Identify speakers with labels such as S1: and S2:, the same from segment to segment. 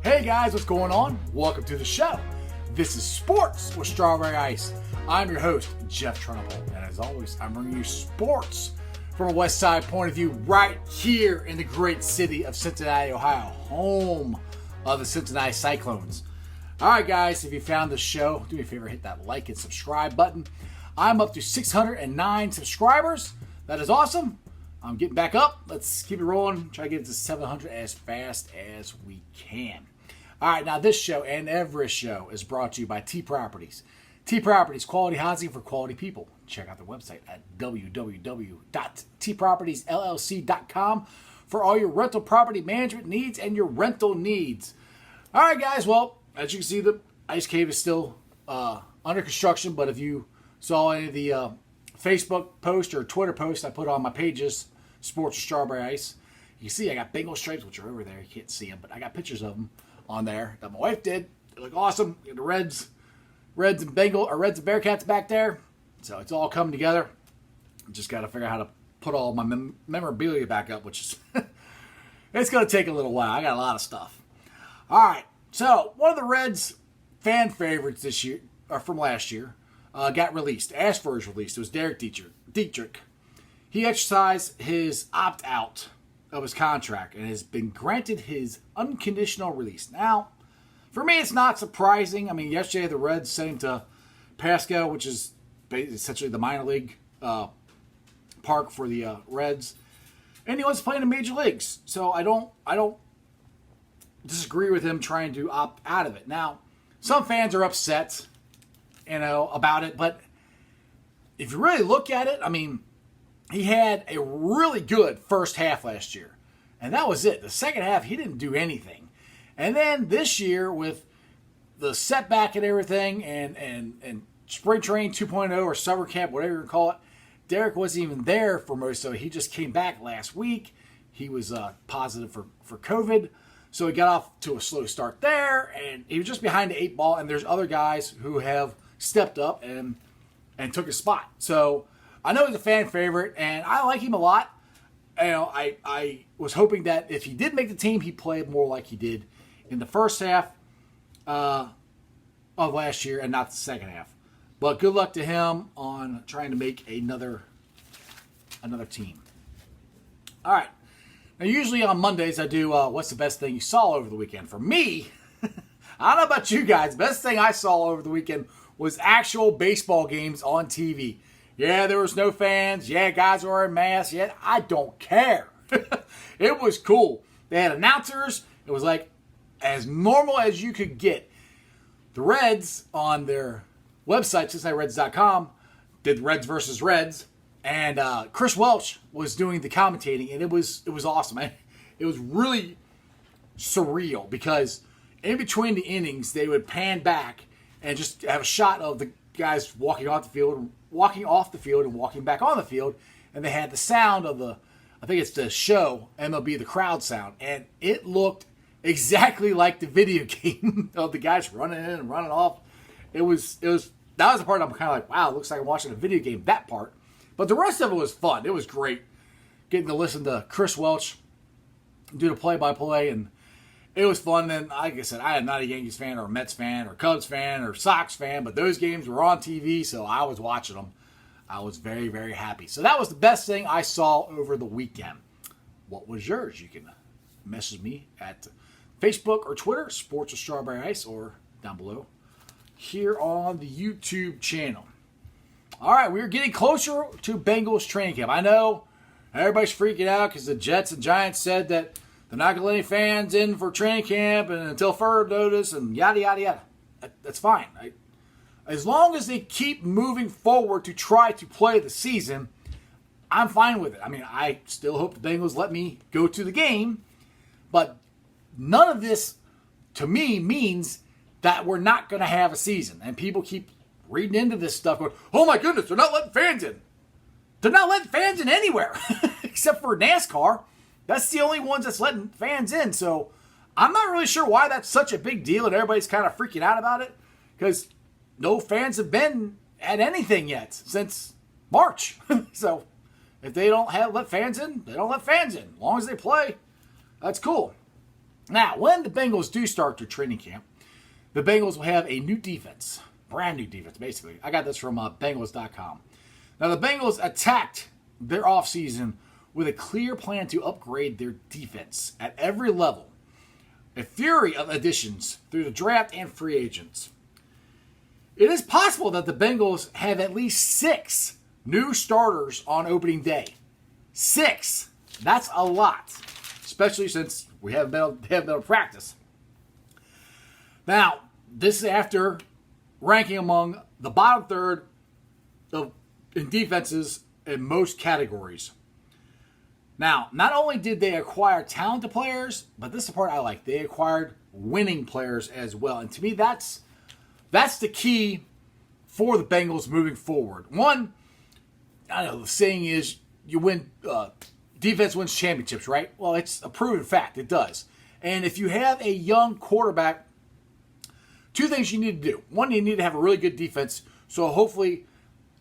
S1: Hey guys, what's going on? Welcome to the show. This is Sports with Strawberry Ice. I'm your host, Jeff Trumbull, and as always, I'm bringing you sports from a West Side point of view right here in the great city of Cincinnati, Ohio, home of the Cincinnati Cyclones. All right, guys, if you found the show, do me a favor, hit that like and subscribe button. I'm up to 609 subscribers. That is awesome. I'm getting back up. Let's keep it rolling. Try to get it to 700 as fast as we can. All right, now this show and every show is brought to you by T Properties. T Properties, quality housing for quality people. Check out their website at www.tpropertiesllc.com for all your rental property management needs and your rental needs. All right, guys, well, as you can see, the ice cave is still under construction, but if you saw any of the Facebook post or Twitter post I put on my pages, Sports with Strawberry Ice, you can see I got Bengals stripes, which are over there. You can't see them, but I got pictures of them on there that my wife did. They look awesome. The Reds and Bearcats back there. So it's all coming together. Just got to figure out how to put all my memorabilia back up, which is it's going to take a little while. I got a lot of stuff. All right. So one of the Reds fan favorites this year, or from last year, got released. Asked for his release. It was Dietrich. He exercised his opt-out of his contract and has been granted his unconditional release. Now, for me, it's not surprising. I mean, yesterday the Reds sent him to Pasco, which is essentially the minor league park for the Reds, and he was playing in major leagues. So I don't disagree with him trying to opt out of it. Now, some fans are upset, about it, but if you really look at it, I mean, he had a really good first half last year, and that was it. The second half, he didn't do anything. And then this year, with the setback and everything, and spring training 2.0 or summer camp, whatever you call it, Derek wasn't even there for most of it. He just came back last week. He was positive for COVID, so he got off to a slow start there, and he was just behind the 8 ball, and there's other guys who have stepped up and took his spot. So I know he's a fan favorite, and I like him a lot. I was hoping that if he did make the team, he'd play more like he did in the first half of last year and not the second half. But good luck to him on trying to make another team. All right. Now, usually on Mondays, I do what's the best thing you saw over the weekend. For me, I don't know about you guys, best thing I saw over the weekend was actual baseball games on TV. Yeah, there was no fans. Yeah, guys were wearing masks. Yeah, I don't care. It was cool. They had announcers. It was like as normal as you could get. The Reds on their website, CincinnatiReds.com, did Reds versus Reds, and Chris Welch was doing the commentating, and it was awesome. It was really surreal because in between the innings, they would pan back and just have a shot of the guys walking off the field and walking back on the field, and they had the sound of I think it's the show, MLB The Crowd sound, and it looked exactly like the video game of the guys running in and running off. That was the part I'm kind of like, wow, it looks like I'm watching a video game, that part. But the rest of it was fun. It was great getting to listen to Chris Welch do the play-by-play, and it was fun. And like I said, I am not a Yankees fan or a Mets fan or Cubs fan or Sox fan, but those games were on TV, so I was watching them. I was very, very happy. So that was the best thing I saw over the weekend. What was yours? You can message me at Facebook or Twitter, Sports with Strawberry Ice, or down below here on the YouTube channel. All right, we're getting closer to Bengals training camp. I know everybody's freaking out because the Jets and Giants said that they're not going to let any fans in for training camp and until further notice and yada, yada, yada. That's fine. As long as they keep moving forward to try to play the season, I'm fine with it. I mean, I still hope the Bengals let me go to the game, but none of this, to me, means that we're not going to have a season. And people keep reading into this stuff going, oh my goodness, they're not letting fans in. They're not letting fans in anywhere except for NASCAR. That's the only ones that's letting fans in. So I'm not really sure why that's such a big deal and everybody's kind of freaking out about it, because no fans have been at anything yet since March. So if they don't let fans in, they don't let fans in. As long as they play, that's cool. Now, when the Bengals do start their training camp, the Bengals will have a new defense. Brand new defense, basically. I got this from Bengals.com. Now, the Bengals attacked their offseason with a clear plan to upgrade their defense at every level. A fury of additions through the draft and free agents. It is possible that the Bengals have at least 6 new starters on opening day. 6. That's a lot, especially since we haven't been able to practice. Now, this is after ranking among the bottom third in defenses in most categories. Now, not only did they acquire talented players, but this is the part I like. They acquired winning players as well. And to me, that's the key for the Bengals moving forward. One, I know the saying is you win, defense wins championships, right? Well, it's a proven fact. It does. And if you have a young quarterback, 2 things you need to do. One, you need to have a really good defense, so hopefully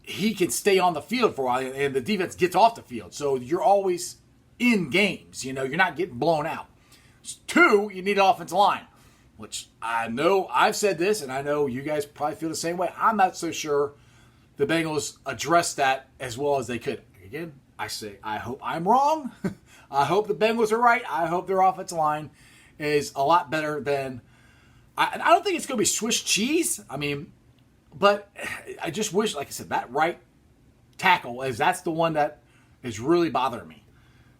S1: he can stay on the field for a while and the defense gets off the field. So you're always in games. You're not getting blown out. 2, you need an offensive line, which I know I've said this, and I know you guys probably feel the same way. I'm not so sure the Bengals addressed that as well as they could. Again, I say I hope I'm wrong. I hope the Bengals are right. I hope their offensive line is a lot better than... I don't think it's going to be Swiss cheese. But I just wish, like I said, that right tackle, that's the one that is really bothering me.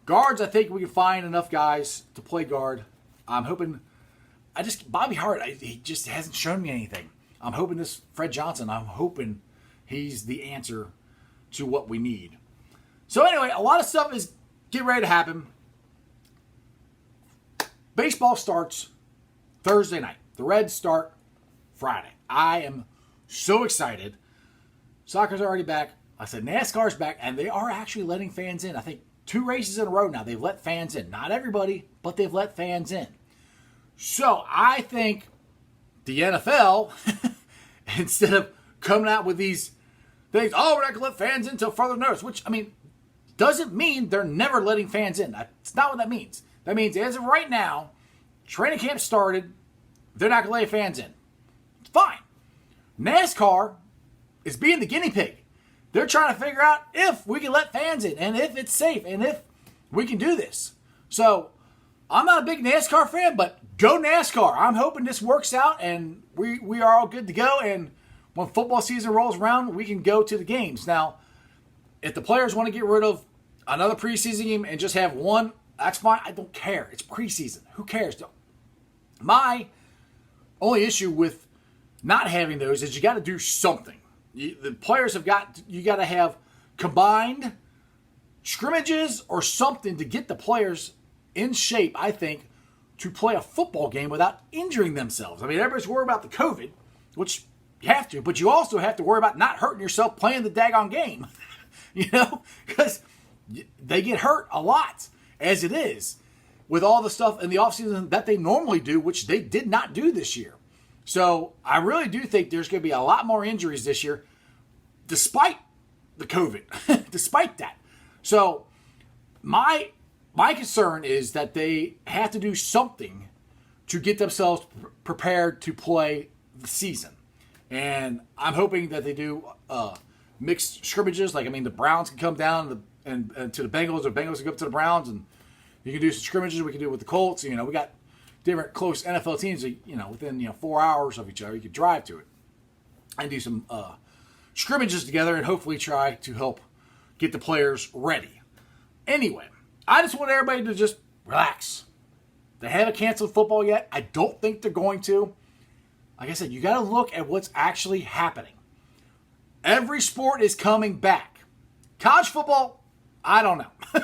S1: Guards, I think we can find enough guys to play guard. I'm hoping... Bobby Hart, he just hasn't shown me anything. I'm hoping this Fred Johnson, I'm hoping he's the answer to what we need. So anyway, a lot of stuff is getting ready to happen. Baseball starts Thursday night. The Reds start Friday. I am so excited. Soccer's already back. I said NASCAR's back, and they are actually letting fans in. I think 2 races in a row now, they've let fans in. Not everybody, but they've let fans in. So I think the NFL, instead of coming out with these things, we're not going to let fans in until further notice, which, doesn't mean they're never letting fans in. That's not what that means. That means as of right now, training camp started, they're not going to let fans in. It's fine. NASCAR is being the guinea pig. They're trying to figure out if we can let fans in and if it's safe and if we can do this. So I'm not a big NASCAR fan, but go NASCAR. I'm hoping this works out and we are all good to go. And when football season rolls around, we can go to the games. Now, if the players want to get rid of another preseason game and just have one, that's fine. I don't care. It's preseason. Who cares? My only issue with not having those is you got to do something. The players you got to have combined scrimmages or something to get the players in shape, I think, to play a football game without injuring themselves. Everybody's worried about the COVID, which you have to, but you also have to worry about not hurting yourself playing the daggone game. Because they get hurt a lot as it is with all the stuff in the offseason that they normally do, which they did not do this year. So I really do think there's going to be a lot more injuries this year, despite the COVID, despite that. So my concern is that they have to do something to get themselves prepared to play the season. And I'm hoping that they do mixed scrimmages. The Browns can come down and to the Bengals, or Bengals can go up to the Browns, and you can do some scrimmages. We can do it with the Colts. We got different close NFL teams, within 4 hours of each other. You could drive to it and do some scrimmages together and hopefully try to help get the players ready. Anyway, I just want everybody to just relax. They haven't canceled football yet. I don't think they're going to. Like I said, you got to look at what's actually happening. Every sport is coming back. College football, I don't know.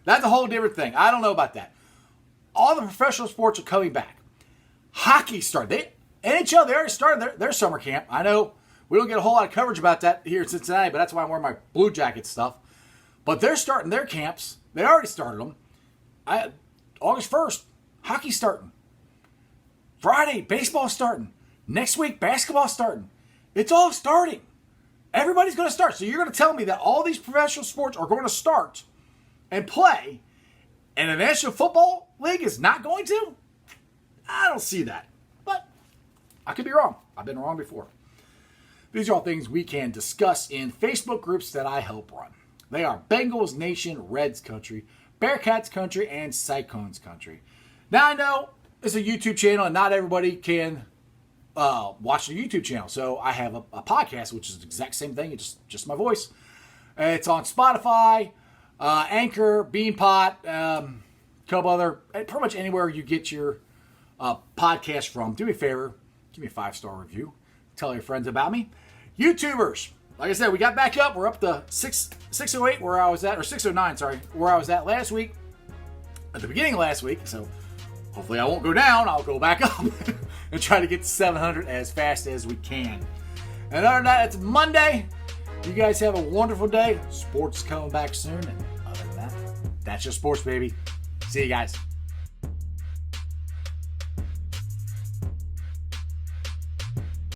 S1: That's a whole different thing. I don't know about that. All the professional sports are coming back. Hockey started. NHL, they already started their summer camp. I know we don't get a whole lot of coverage about that here in Cincinnati, but that's why I'm wearing my Blue Jackets stuff. But they're starting their camps. They already started them. August 1st, hockey's starting. Friday, baseball's starting. Next week, basketball's starting. It's all starting. Everybody's going to start. So you're going to tell me that all these professional sports are going to start and play, and the National Football League is not going to? I don't see that. But I could be wrong. I've been wrong before. These are all things we can discuss in Facebook groups that I help run. They are Bengals Nation, Reds Country, Bearcats Country, and Cyclones Country. Now I know it's a YouTube channel and not everybody can watch the YouTube channel. So I have a podcast, which is the exact same thing. It's just my voice. It's on Spotify, Anchor, Beanpot, couple other, pretty much anywhere you get your podcast from. Do me a favor, give me a 5-star review. Tell your friends about me. YouTubers, like I said, we got back up. We're up to 608 where I was at, or 609, sorry, where I was at last week, at the beginning of last week. So hopefully I won't go down. I'll go back up and try to get to 700 as fast as we can. And other than that, it's Monday. You guys have a wonderful day. Sports coming back soon. And other than that, that's your sports, baby. See you guys.